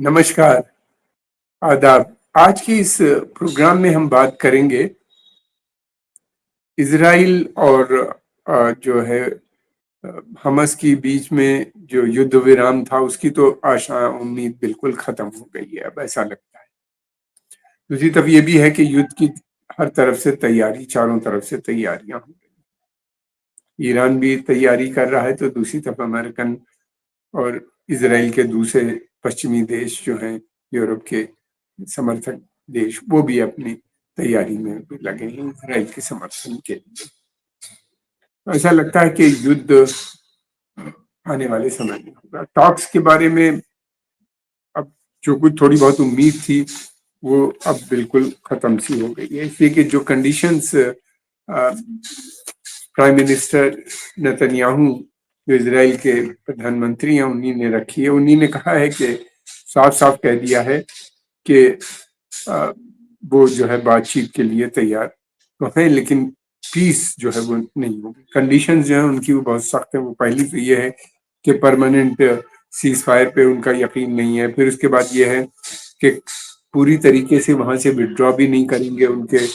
नमस्कार, आदाब। आज की इस प्रोग्राम में हम बात करेंगे इज़राइल और जो है हमास के बीच में जो युद्ध विराम था उसकी तो आशा उम्मीद बिल्कुल खत्म हो गई है, अब ऐसा लगता है। दूसरी तरफ ये भी है कि युद्ध की हर तरफ से तैयारी, चारों तरफ से तैयारियां हो रही। ईरान भी तैयारी कर रहा है, तो दूसरी तरफ अमेरिकन और इज़राइल के दूसरे पश्चिमी देश जो हैं, यूरोप के समर्थक देश, वो भी अपनी तैयारी में भी लगे हैं इज़राइल के समर्थन के लिए। ऐसा लगता है कि युद्ध आने वाले समय में होगा। टॉक्स के बारे में अब जो कुछ थोड़ी बहुत उम्मीद थी, वो अब बिल्कुल खत्म सी हो गई है, इसलिए कि जो कंडीशंस प्राइम मिनिस्टर नेतन्याहू जो इजराइल के प्रधानमंत्री हैं उन्हीं ने रखी है। उन्हीं ने कहा है कि साफ साफ कह दिया है कि वो जो है बातचीत के लिए तैयार तो है, लेकिन पीस जो है वो नहीं होगी। कंडीशंस जो है उनकी वो बहुत सख्त है। वो पहली तो ये है कि परमानेंट सीज फायर पे उनका यकीन नहीं है। फिर उसके बाद ये है कि पूरी तरीके से वहां से विड्रॉ भी नहीं करेंगे उनके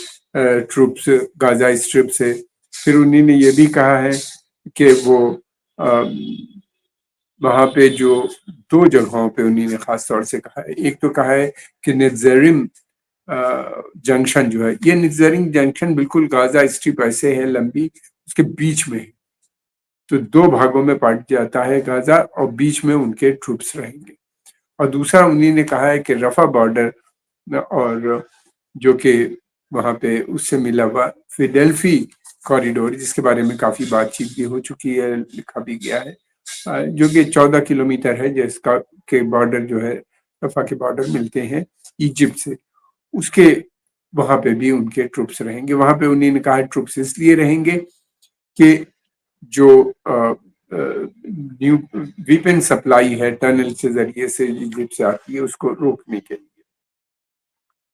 ट्रूप्स गाजा स्ट्रिप से। फिर उन्होंने ये भी कहा है कि वो वहां पे जो दो जगहों पे उन्होंने खास तौर से कहा है, एक तो कहा है कि निज़रिम जंक्शन जो है, ये निज़रिम जंक्शन बिल्कुल गाजा स्ट्रिप ऐसे है लंबी, उसके बीच में, तो दो भागों में बांट जाता है गाजा और बीच में उनके ट्रूप्स रहेंगे। और दूसरा उन्हीं ने कहा है कि रफा बॉर्डर और जो कि वहां पे उससे मिला हुआ फिडेल्फी कॉरिडोर, जिसके बारे में काफी बातचीत भी हो चुकी है, लिखा भी गया है, जो कि 14 किलोमीटर है, जिसका के बॉर्डर जो है, रफा के बॉर्डर मिलते हैं इजिप्ट से, उसके वहां पे भी उनके ट्रूप्स रहेंगे। वहां पे उन्होंने कहा ट्रूप्स इसलिए रहेंगे कि जो न्यू वीपन सप्लाई है टनल के जरिए से इजिप्ट से आती है, उसको रोकने के लिए।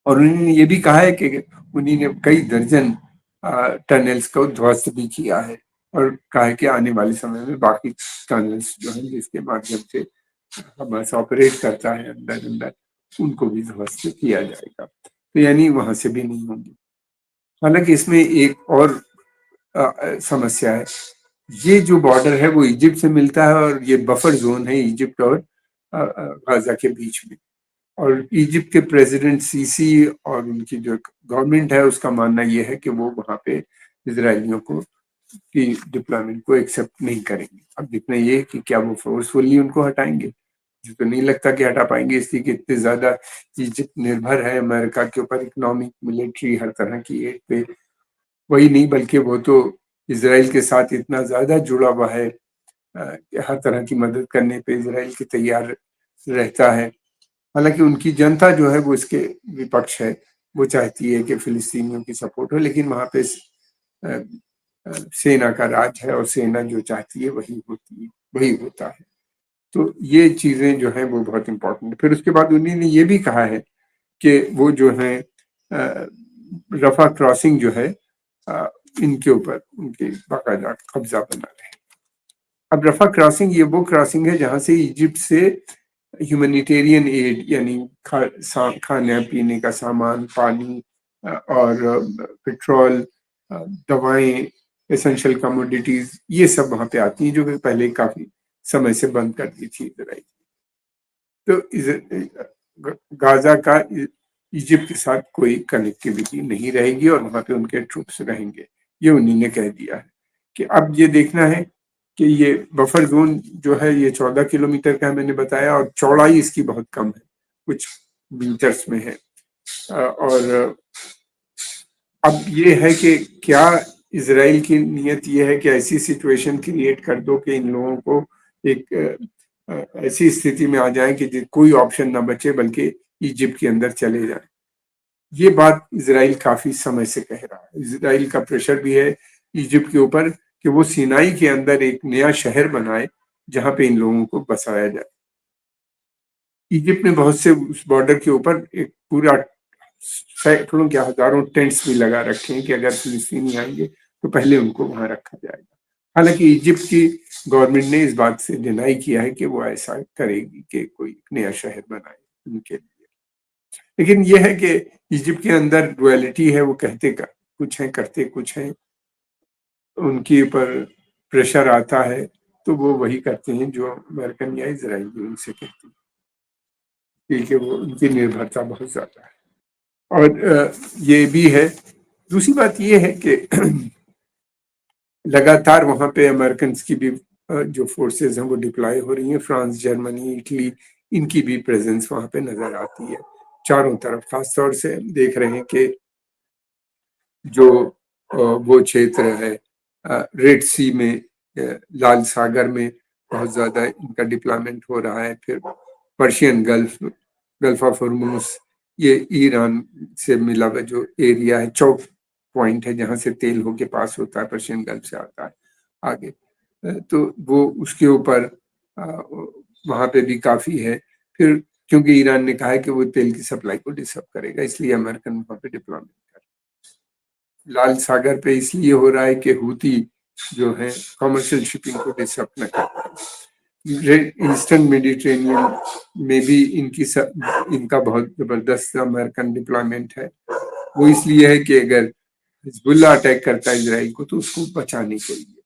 और उन्होंने ये भी कहा है कि उन्होंने कई दर्जन टनल्स को ध्वस्त भी किया है, और कहा है कि आने वाले समय में बाकी टनल्स जो है जिसके माध्यम से हमास ऑपरेट करता है अंदर अंदर, उनको भी ध्वस्त किया जाएगा। तो यानी वहां से भी नहीं होंगी। हालांकि इसमें एक और समस्या है। ये जो बॉर्डर है वो इजिप्ट से मिलता है, और ये बफर जोन है इजिप्ट और गाजा के बीच में। और इजिप्ट के प्रेसिडेंट सीसी और उनकी जो गवर्नमेंट है उसका मानना यह है कि वो वहां पे इजरायलियों को की डिप्लॉयमेंट को एक्सेप्ट नहीं करेंगे। अब देखना ये है कि क्या वो फोर्सफुली उनको हटाएंगे। मुझे तो नहीं लगता कि हटा पाएंगे, इसलिए कि इतने ज्यादा इजिप्ट निर्भर है अमेरिका के ऊपर, इकोनॉमिक, मिलिट्री, हर तरह की एड पे। वही नहीं बल्कि वो तो इसराइल के साथ इतना ज्यादा जुड़ा हुआ है कि हर तरह की मदद करने पे इसराइल की तैयार रहता है। हालांकि उनकी जनता जो है वो इसके विपक्ष है। वो चाहती है कि फिलिस्तीनियों की सपोर्ट हो, लेकिन वहां पे सेना का राज है, और सेना जो चाहती है वही होती है, वही होता है। तो ये चीजें जो है वो बहुत इंपॉर्टेंट है। फिर उसके बाद उन्होंने ये भी कहा है कि वो जो है रफा क्रॉसिंग जो है इनके ऊपर उनके बाकायदा कब्जा बना रहे। अब रफा क्रॉसिंग ये वो क्रॉसिंग है जहां से इजिप्ट से ह्यूमैनिटेरियन एड, यानी खाने पीने का सामान, पानी और पेट्रोल, दवाएं, एसेंशियल कमोडिटीज, ये सब वहां पे आती हैं, जो कि पहले काफी समय से बंद कर दी थी इसराइल। तो गाजा का इजिप्ट के साथ कोई कनेक्टिविटी नहीं रहेगी, और वहां पे उनके ट्रूप्स रहेंगे। ये उन्हीं ने कह दिया है कि अब ये देखना है कि ये बफर जोन जो है ये 14 किलोमीटर का मैंने बताया, और चौड़ाई इसकी बहुत कम है, कुछ मीटर्स में है। और अब ये है कि क्या इसराइल की नीयत ये है कि ऐसी सिचुएशन क्रिएट कर दो कि इन लोगों को एक ऐसी स्थिति में आ जाए कि कोई ऑप्शन ना बचे, बल्कि इजिप्ट के अंदर चले जाए। ये बात इसराइल काफी समय से कह रहा है। इसराइल का प्रेशर भी है इजिप्ट के ऊपर कि वो सिनाई के अंदर एक नया शहर बनाए जहां पे इन लोगों को बसाया जाए। इजिप्ट ने बहुत से उस बॉर्डर के ऊपर एक पूरा सैकड़ों या हजारों टेंट्स भी लगा रखे हैं कि अगर फिलिस्तीनी आएंगे तो पहले उनको वहां रखा जाएगा। हालांकि इजिप्ट की गवर्नमेंट ने इस बात से डिनाई किया है कि वो ऐसा करेगी कि कोई नया शहर बनाए। उनके लिए। लेकिन ये है कि इजिप्ट के अंदर डुअलिटी है, वो कहते कुछ हैं करते कुछ हैं, उनके ऊपर प्रेशर आता है तो वो वही करते हैं जो अमेरिकन या इजरायली उनसे कहते हैं, क्योंकि वो उनकी निर्भरता बहुत ज्यादा है। और ये भी है। दूसरी बात ये है कि लगातार वहां पे अमेरिकन की भी जो फोर्सेस हैं वो डिप्लॉय हो रही हैं। फ्रांस, जर्मनी, इटली, इनकी भी प्रेजेंस वहां पे नजर आती है चारों तरफ। खासतौर से देख रहे हैं कि जो वो क्षेत्र है रेड सी में, लाल सागर में बहुत ज्यादा इनका डिप्लॉयमेंट हो रहा है। फिर Persian gulf, gulf of Hormuz, ये ईरान से मिला हुआ जो एरिया है, चौक पॉइंट है जहां से तेल होके पास होता है, पर्शियन गल्फ से आता है आगे। तो वो उसके ऊपर वहां पे भी काफी है। फिर क्योंकि ईरान ने कहा है कि वो तेल की सप्लाई को डिस्टर्ब करेगा, इसलिए अमेरिकन वहां पे डिप्लॉयमेंट कर रहे हैं। लाल सागर पे इसलिए हो रहा है कि हूती जो है कमर्शियल शिपिंग को डिस्टर्ब न कर पाए। ईस्टर्न मेडिटेरेनियन में भी इनका बहुत जबरदस्त अमेरिकन डिप्लॉयमेंट है। वो इसलिए है कि अगर हिजबुल्लाह अटैक करता है इसराइल को तो उसको बचाने के लिए,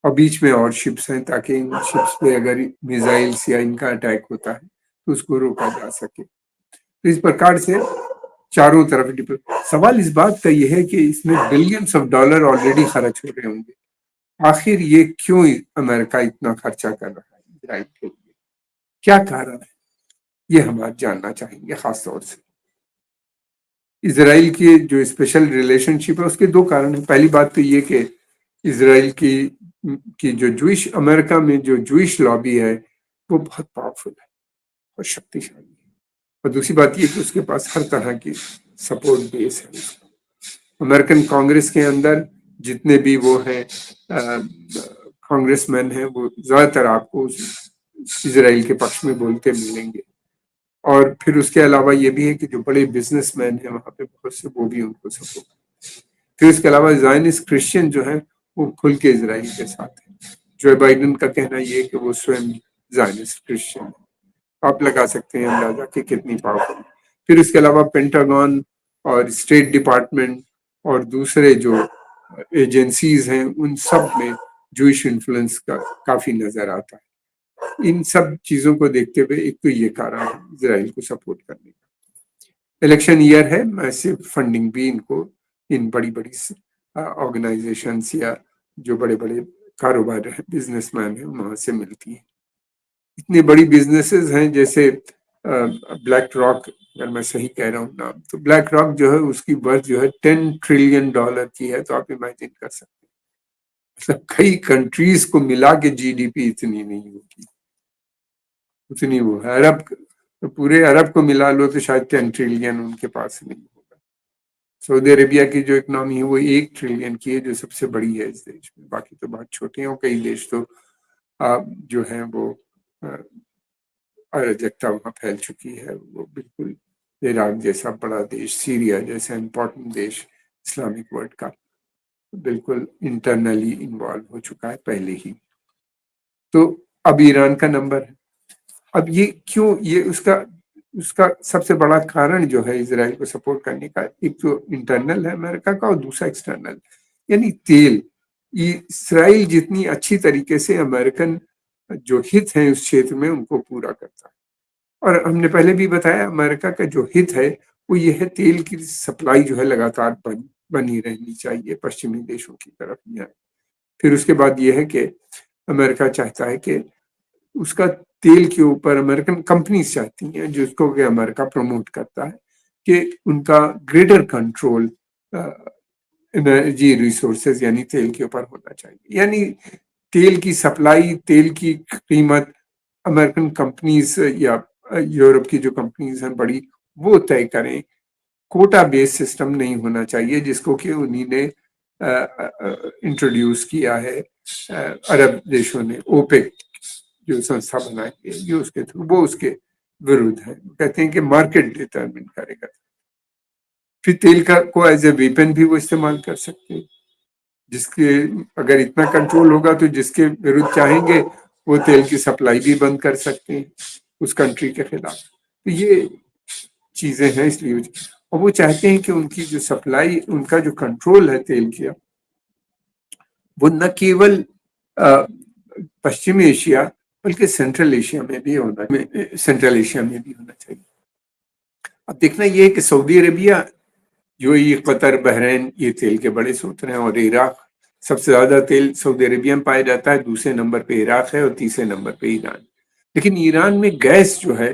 और बीच में और शिप्स हैं ताकि इन शिप्स पे अगर मिसाइल्स या इनका अटैक होता है तो उसको रोका जा सके। तो इस प्रकार से चारों तरफ सवाल इस बात का यह है कि इसमें बिलियंस ऑफ डॉलर ऑलरेडी खर्च हो रहे होंगे, आखिर ये क्यों अमेरिका इतना खर्चा कर रहा है इसराइल के लिए, क्या कारण है, ये हम आज जानना चाहेंगे। खासतौर से इसराइल की जो स्पेशल रिलेशनशिप है उसके दो कारण है। पहली बात तो ये कि इसराइल की जो जूइश, अमेरिका में जो जूइश लॉबी है वो बहुत पावरफुल है और शक्तिशाली है। और दूसरी बात ये कि उसके पास हर तरह की सपोर्ट बेस है। अमेरिकन कांग्रेस के अंदर जितने भी वो हैं कांग्रेसमैन हैं, वो ज्यादातर आपको इसराइल के पक्ष में बोलते मिलेंगे। और फिर उसके अलावा ये भी है कि जो बड़े बिजनेसमैन हैं वहां पे बहुत से, वो भी उनको सपोर्ट। फिर इसके अलावा जायनिस्ट क्रिश्चियन जो है वो खुल के इसराइल के साथ है। जो बाइडेन का कहना ये है कि वो स्वयं जायनिस्ट क्रिश्चियन है। आप लगा सकते हैं अंदाजा कि कितनी पावरफुल। फिर इसके अलावा पेंटागन और स्टेट डिपार्टमेंट और दूसरे जो एजेंसीज हैं उन सब में जूइश इन्फ्लुएंस का काफी नजर आता है। इन सब चीजों को देखते हुए एक तो ये कारण है इसराइल को सपोर्ट करने का। इलेक्शन ईयर है, मैसिव फंडिंग भी इनको इन बड़ी बड़ी ऑर्गेनाइजेशंस या जो बड़े बड़े कारोबार है, बिजनेसमैन है, वहां से मिलती है। इतनी बड़ी बिजनेसेस हैं जैसे ब्लैक रॉक, अगर मैं सही कह रहा हूँ नाम, तो ब्लैक रॉक जो है उसकी वर्थ जो है $10 ट्रिलियन की है। तो आप इमेजिन कर सकते हैं, मतलब कई कंट्रीज को मिला के जीडीपी इतनी नहीं होगी, उतनी वो है। अरब, तो पूरे अरब को मिला लो तो शायद 10 ट्रिलियन उनके पास नहीं होगा। सऊदी अरेबिया की जो इकोनॉमी है वो 1 ट्रिलियन की है, जो सबसे बड़ी है इस देश में। बाकी तो बहुत छोटे हैं, कई देश तो जो है वो अराजकता वहां फैल चुकी है। वो बिल्कुल इराक जैसा बड़ा देश, सीरिया जैसा इम्पोर्टेंट देश इस्लामिक वर्ल्ड का, बिल्कुल इंटरनली इन्वॉल्व हो चुका है पहले ही। तो अब ईरान का नंबर है। अब ये क्यों, ये उसका उसका सबसे बड़ा कारण जो है इसराइल को सपोर्ट करने का, एक तो इंटरनल है अमेरिका का और दूसरा एक्सटर्नल, यानी तेल। इसराइल जितनी अच्छी तरीके से अमेरिकन जो हित हैं उस क्षेत्र में उनको पूरा करता है, और हमने पहले भी बताया अमेरिका का जो हित है वो ये है तेल की सप्लाई जो है लगातार बनी रहनी चाहिए पश्चिमी देशों की तरफ में। फिर उसके बाद ये है कि अमेरिका चाहता है कि उसका तेल के ऊपर, अमेरिकन कंपनीज चाहती हैं जिसको कि अमेरिका प्रमोट करता है, कि उनका ग्रेटर कंट्रोल एनर्जी रिसोर्सेज यानी तेल के ऊपर होना चाहिए। यानी तेल की सप्लाई, तेल की कीमत अमेरिकन कंपनीज या यूरोप की जो कंपनीज हैं बड़ी, वो तय करें। कोटा बेस्ड सिस्टम नहीं होना चाहिए जिसको कि उन्हीं ने इंट्रोड्यूस किया है, अरब देशों ने, ओपेक जो संस्था बनाई है ये उसके थ्रू, वो उसके विरुद्ध है। कहते हैं कि मार्केट डिटरमिन करेगा। फिर तेल का को एज ए वेपन भी वो इस्तेमाल कर सकते हैं, जिसके अगर इतना कंट्रोल होगा तो जिसके विरुद्ध चाहेंगे वो तेल की सप्लाई भी बंद कर सकते हैं उस कंट्री के खिलाफ। तो ये चीज़ें हैं, इसलिए और वो चाहते हैं कि उनकी जो सप्लाई, उनका जो कंट्रोल है तेल का, वो न केवल पश्चिमी एशिया बल्कि सेंट्रल एशिया में भी सेंट्रल एशिया में भी होना चाहिए। अब देखना ये है कि Saudi Arabia, UAE, Qatar, Bahrain ये तेल के बड़े स्रोत हैं, और इराक, सबसे ज्यादा तेल सऊदी अरेबिया में पाया जाता है, दूसरे नंबर पे इराक है और तीसरे नंबर पे ईरान। लेकिन ईरान में गैस जो है,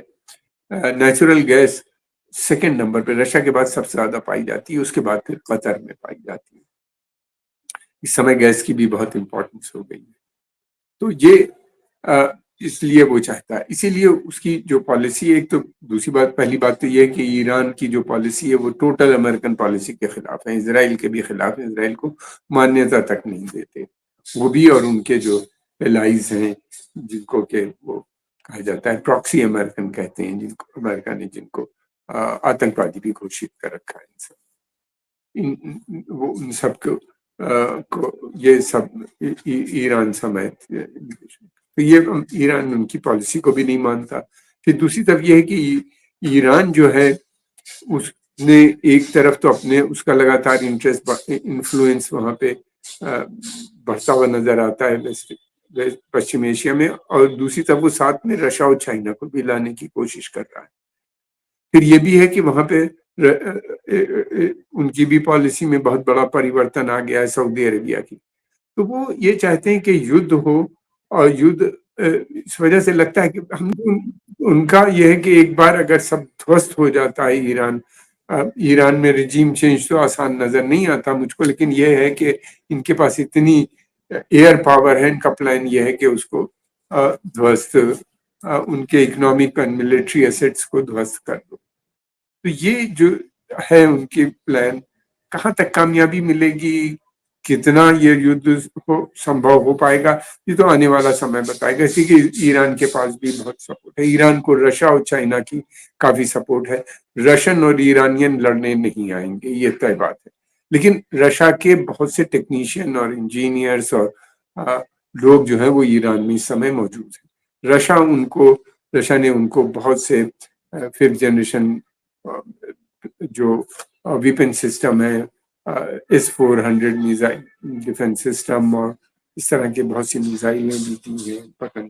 नेचुरल गैस, सेकंड नंबर पे रशिया के बाद सबसे ज्यादा पाई जाती है, उसके बाद फिर कतर में पाई जाती है। इस समय गैस की भी बहुत इंपॉर्टेंस हो गई है। तो ये इसलिए वो चाहता है, इसीलिए उसकी जो पॉलिसी है, एक तो दूसरी बात, पहली बात तो ये है कि ईरान की जो पॉलिसी है वो टोटल अमेरिकन पॉलिसी के खिलाफ है, इसराइल के भी खिलाफ है, इसराइल को मान्यता तक नहीं देते वो भी, और उनके जो एलाइज हैं, जिनको के वो कहा जाता है प्रॉक्सी अमेरिकन कहते हैं, जिनको अमेरिका ने जिनको आतंकवादी भी घोषित कर रखा है, वो उन सबको को ये सब ईरान समेत, तो ये ईरान उनकी पॉलिसी को भी नहीं मानता। फिर दूसरी तरफ ये है कि ईरान जो है उसने एक तरफ तो अपने उसका लगातार इंटरेस्ट, इन्फ्लुएंस वहां पे बढ़ता हुआ नजर आता है वेस्ट पश्चिम एशिया में, और दूसरी तरफ वो साथ में रशिया और चाइना को भी लाने की कोशिश कर रहा है। फिर ये भी है कि वहां पे उनकी भी पॉलिसी में बहुत बड़ा परिवर्तन आ गया है सऊदी अरेबिया की, तो वो ये चाहते हैं कि युद्ध हो, और युद्ध इस वजह से लगता है कि उनका यह है कि एक बार अगर सब ध्वस्त हो जाता है ईरान, ईरान में रिजीम चेंज तो आसान नजर नहीं आता मुझको, लेकिन यह है कि इनके पास इतनी एयर पावर है, इनका प्लान यह है कि उसको ध्वस्त, उनके इकोनॉमिक एंड मिलिट्री एसेट्स को ध्वस्त कर दो। तो ये जो है उनकी प्लान, कहाँ तक कामयाबी मिलेगी, कितना ये युद्ध संभव हो पाएगा, ये तो आने वाला समय बताएगा। इसी के ईरान के पास भी बहुत सपोर्ट है, ईरान को रशिया और चाइना की काफी सपोर्ट है। रशियन और ईरानियन लड़ने नहीं आएंगे, ये तय बात है, लेकिन रशिया के बहुत से टेक्नीशियन और इंजीनियर्स और आ, लोग जो है वो ईरान में इस समय मौजूद है। रशिया ने उनको बहुत से 5th जनरेशन जो वेपन सिस्टम है, S-400 मिसाइल डिफेंस सिस्टम, और इस तरह के बहुत सी मिसाइलें भी दी हैं, पता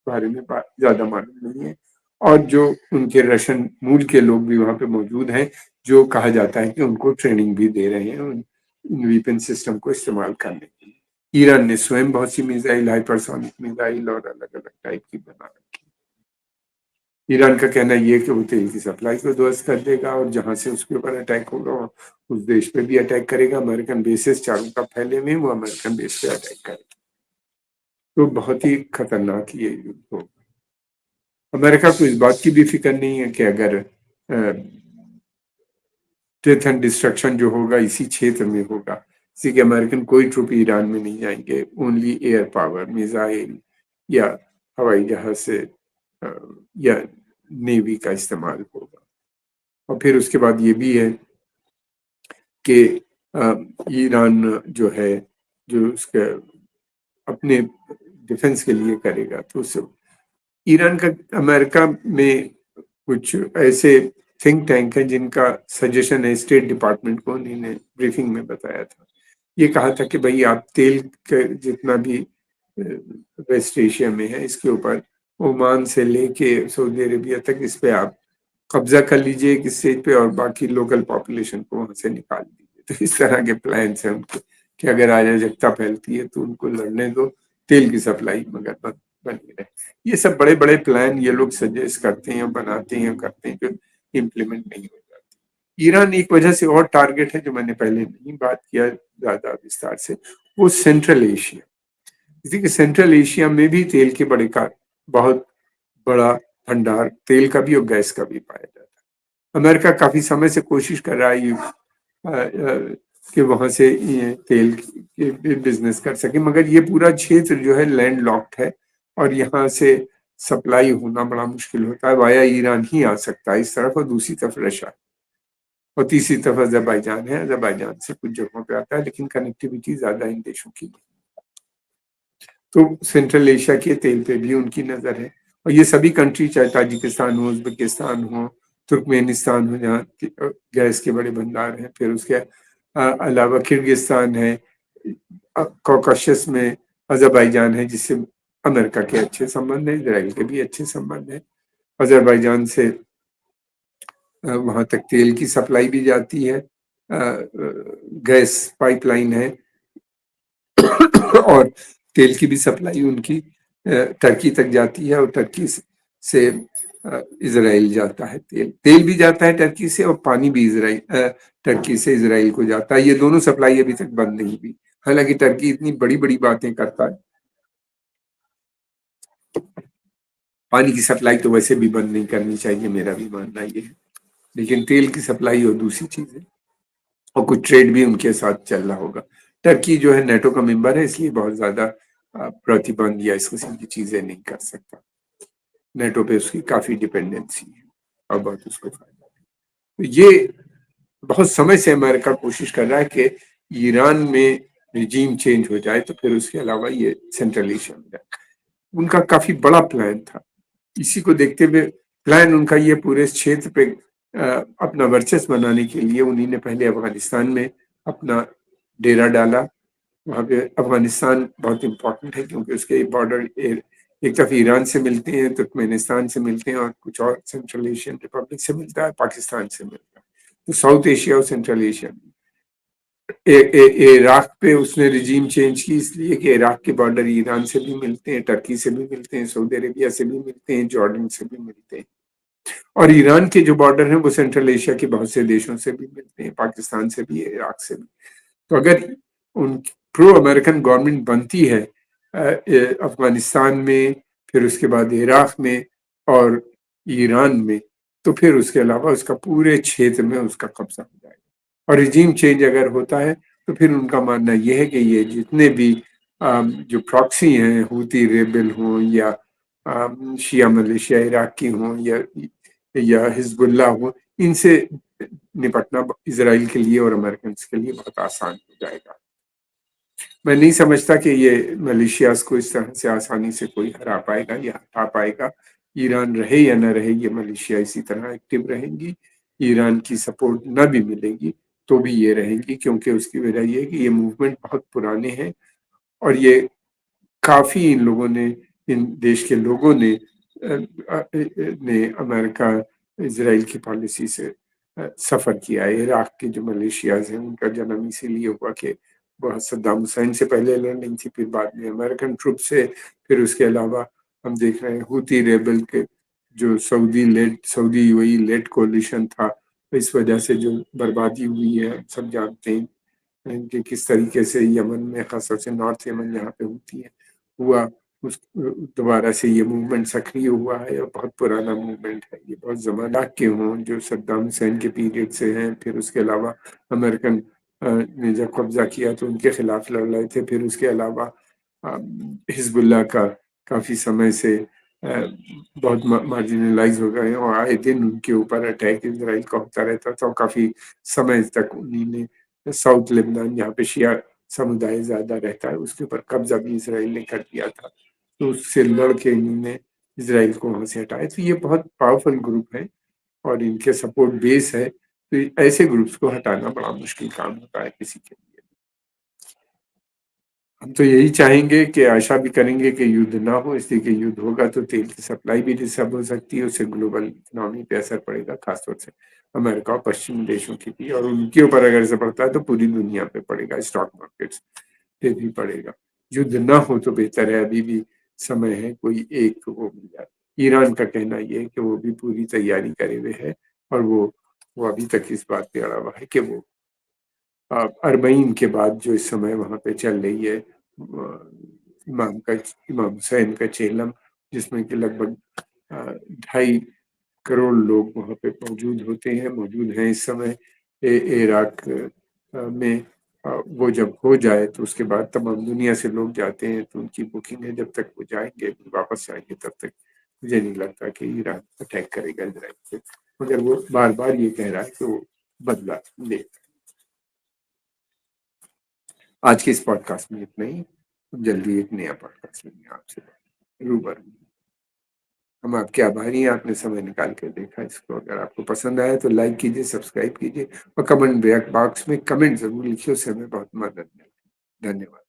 बारे में ज्यादा मालूम नहीं है। और जो उनके रशियन मूल के लोग भी वहां पे मौजूद हैं, जो कहा जाता है कि उनको ट्रेनिंग भी दे रहे हैं उन वेपन सिस्टम को इस्तेमाल करने के लिए। ईरान ने स्वयं बहुत सी मिसाइल, हाइपरसोनिक मिसाइल और अलग अलग टाइप की बना रखी। ईरान का कहना ये है कि वो तेल की सप्लाई को ध्वस्त कर देगा, और जहां से उसके ऊपर अटैक होगा उस देश पे भी अटैक करेगा। अमेरिकन बेसेस चारों तरफ फैले हुए, वो अमेरिकन बेस पे अटैक करेगा। तो बहुत ही खतरनाक ये युद्ध होगा। अमेरिका को इस बात की भी फिक्र नहीं है कि अगर डेथ एंड डिस्ट्रक्शन जो होगा इसी क्षेत्र में होगा, इसी के अमेरिकन कोई ट्रुप ईरान में नहीं जाएंगे, ओनली एयर पावर, मिसाइल या हवाई जहाज से या नेवी का इस्तेमाल होगा। और फिर उसके बाद ये भी है कि ईरान जो है, जो उसके अपने डिफेंस के लिए करेगा, तो ईरान का अमेरिका में कुछ ऐसे थिंक टैंक है जिनका सजेशन है स्टेट डिपार्टमेंट को, उन्होंने ब्रीफिंग में बताया था। ये कहा था कि भाई आप तेल के जितना भी वेस्ट एशिया में है, इसके ऊपर ओमान से लेके सऊदी अरेबिया तक इस पे आप कब्जा कर लीजिए एक स्टेज पे, और बाकी लोकल पॉपुलेशन को वहां से निकाल दीजिए। तो इस तरह के प्लान है उनके कि अगर अराजकता फैलती है तो उनको लड़ने दो, तेल की सप्लाई मगर बनी रहे। ये सब बड़े बड़े प्लान ये लोग सजेस्ट करते हैं, बनाते हैं, करते हैं, जो इम्प्लीमेंट नहीं हो जाते। ईरान एक वजह से और टारगेट है, जो मैंने पहले नहीं बात किया ज्यादा विस्तार से, वो सेंट्रल एशिया। इसी के सेंट्रल एशिया में भी तेल के बड़े का बहुत बड़ा भंडार तेल का भी और गैस का भी पाया जाता है। अमेरिका काफी समय से कोशिश कर रहा है कि वहां से ये तेल के बिजनेस कर सके, मगर ये पूरा क्षेत्र जो है लैंड लॉक्ड है, और यहाँ से सप्लाई होना बड़ा मुश्किल होता है। वाया ईरान ही आ सकता है इस तरफ, और दूसरी तरफ रशिया, और तीसरी तरफ अजरबैजान है। अजरबैजान से कुछ जगहों पे आता है, लेकिन कनेक्टिविटी ज्यादा इन देशों की नहीं। तो सेंट्रल एशिया के तेल पे भी उनकी नजर है। और ये सभी कंट्री, चाहे ताजिकिस्तान हो, उज़्बेकिस्तान हो, तुर्कमेनिस्तान हो, जहाँ गैस के बड़े भंडार हैं, फिर उसके अलावा किर्गिस्तान है, कॉकाशस में अज़रबैजान है, जिससे अमेरिका के अच्छे संबंध हैं, इजराइल के भी अच्छे संबंध हैं। अज़रबैजान से वहां तक तेल की सप्लाई भी जाती है, गैस पाइपलाइन है और तेल की भी सप्लाई उनकी टर्की तक जाती है, और टर्की से इजराइल जाता है। तेल तेल भी जाता है टर्की से, और पानी भी इसराइल टर्की से इसराइल को जाता है। ये दोनों सप्लाई अभी तक बंद नहीं हुई, हालांकि टर्की इतनी बड़ी बड़ी बातें करता है। पानी की सप्लाई तो वैसे भी बंद नहीं करनी चाहिए, मेरा भी मानना ये है, लेकिन तेल की सप्लाई और दूसरी चीज है, और कुछ ट्रेड भी उनके साथ चल रहा होगा। टर्की जो है नेटो का मेंबर है, इसलिए बहुत ज्यादा प्रतिबंध या इस किस्म की चीजें नहीं कर सकता। नेटो पे उसकी काफी डिपेंडेंसी है और बहुत उसको फायदा है। तो ये बहुत समय से अमेरिका कोशिश कर रहा है कि ईरान में रिजीम चेंज हो जाए, तो फिर उसके अलावा ये सेंट्रल एशिया में जाए। उनका काफी बड़ा प्लान था। इसी को देखते हुए प्लान उनका ये पूरे क्षेत्र पे अपना वर्चस्व बनाने के लिए उन्हीं ने पहले अफगानिस्तान में अपना डेरा डाला। वहाँ पे अफगानिस्तान बहुत इम्पोर्टेंट है, क्योंकि उसके बॉर्डर एक तरफ ईरान से मिलते हैं, तुर्कमेनिस्तान से मिलते हैं, और कुछ और सेंट्रल एशियन रिपब्लिक से मिलता है, पाकिस्तान से मिलता है। तो साउथ एशिया और सेंट्रल एशिया में इराक पे उसने रिजीम चेंज की, इसलिए कि इराक के बॉर्डर ईरान से भी मिलते हैं, टर्की से भी मिलते हैं, सऊदी अरेबिया से भी मिलते हैं, जॉर्डन से भी मिलते हैं। और ईरान के जो बॉर्डर हैं वो सेंट्रल एशिया के बहुत से देशों से भी मिलते हैं, पाकिस्तान से भी, इराक से भी। तो अगर उन प्रो अमेरिकन गवर्नमेंट बनती है अफगानिस्तान में, फिर उसके बाद इराक में और ईरान में, तो फिर उसके अलावा उसका पूरे क्षेत्र में उसका कब्जा हो जाएगा। और रिजीम चेंज अगर होता है, तो फिर उनका मानना यह है कि ये जितने भी जो प्रॉक्सी हैं, हूती रेबल हों या शिया मलेशिया इराक की हों या हिजबुल्ला हो, इनसे निपटना इसराइल के लिए और अमेरिकन के लिए बहुत आसान हो जाएगा। मैं नहीं समझता कि ये मलेशियास को इस तरह से आसानी से कोई हरा पाएगा या हटा पाएगा। ईरान रहे या न रहे, ये मलेशिया इसी तरह एक्टिव रहेंगी। ईरान की सपोर्ट न भी मिलेगी तो भी ये रहेंगी, क्योंकि उसकी वजह ये है कि ये मूवमेंट बहुत पुराने हैं, और ये काफी इन लोगों ने, इन देश के लोगों ने अमेरिका इसराइल की पॉलिसी से सफर किया है। इराक के जो मलेशियाज हैं उनका जन्म इसीलिए हुआ कि वह सद्दाम हुसैन से पहले लड़ रही थी, फिर बाद में अमेरिकन ट्रुप से, फिर उसके अलावा हम देख रहे हैं हूती रेबल के जो सऊदी यूएई लेड कोलिशन था, इस वजह से जो बर्बादी हुई है हम सब जानते हैं कि किस तरीके से यमन में, खासतौर से नॉर्थ यमन जहाँ पे होती है, हुआ। उस दोबारा से ये मूवमेंट सक्रिय हुआ है, और बहुत पुराना मूवमेंट है ये, बहुत जमाना के हों जो सद्दाम हुसैन के पीरियड से हैं। फिर उसके अलावा अमेरिकन ने जब कब्जा किया तो उनके खिलाफ लड़ रहे थे। फिर उसके अलावा हिजबुल्लाह का काफी समय से बहुत मार्जिनलाइज हो गए, और आए दिन उनके ऊपर अटैक इसराइल का होता रहता था, और काफी समय तक उन्हीं ने साउथ लेबनान, जहाँ पे शिया समुदाय ज्यादा रहता है, उसके ऊपर कब्जा भी इसराइल ने कर दिया था। तो उससे लड़ के इन्होंने इसराइल को वहां से हटाया। तो ये बहुत पावरफुल ग्रुप है और इनके सपोर्ट बेस है, तो ऐसे ग्रुप्स को हटाना बड़ा मुश्किल काम होता है किसी के लिए। हम तो यही चाहेंगे कि आशा भी करेंगे कि युद्ध ना हो, इसलिए कि युद्ध होगा तो तेल की सप्लाई भी डिस्टर्ब हो सकती है, उससे ग्लोबल इकोनॉमी पे असर पड़ेगा, खासतौर से अमेरिका और पश्चिमी देशों की भी, और उनके ऊपर अगर असर पड़ता है तो पूरी दुनिया पे पड़ेगा, स्टॉक मार्केट्स पे भी पड़ेगा। युद्ध ना हो तो बेहतर है, अभी भी समय है, कोई एक वो मिल जाए। ईरान का कहना ये है कि वो भी पूरी तैयारी करे हुए है, और वो अभी तक इस बात पे अड़ा हुआ है कि वो अरबईन के बाद जो इस समय वहां पे चल रही है इमाम हुसैन का चेलम, जिसमें कि लगभग 2.5 करोड़ लोग वहां पे मौजूद हैं इस समय इराक में। वो जब हो जाए तो उसके बाद तमाम दुनिया से लोग जाते हैं, तो उनकी बुकिंग है, जब तक वो जाएंगे, वापस जाएंगे, तब तक मुझे नहीं लगता कि ईरान अटैक करेगा इसराइल पे, मगर वो बार बार ये कह रहा है कि वो बदला ले। आज के इस पॉडकास्ट में इतना ही। जल्दी एक नया पॉडकास्ट लेंगे आपसे रूबरू। हम आपके आभारी हैं, आपने समय निकाल के देखा इसको। अगर आपको पसंद आया तो लाइक कीजिए, सब्सक्राइब कीजिए और कमेंट बॉक्स में कमेंट ज़रूर लिखिए, उससे हमें बहुत मदद मिलेगी। धन्यवाद।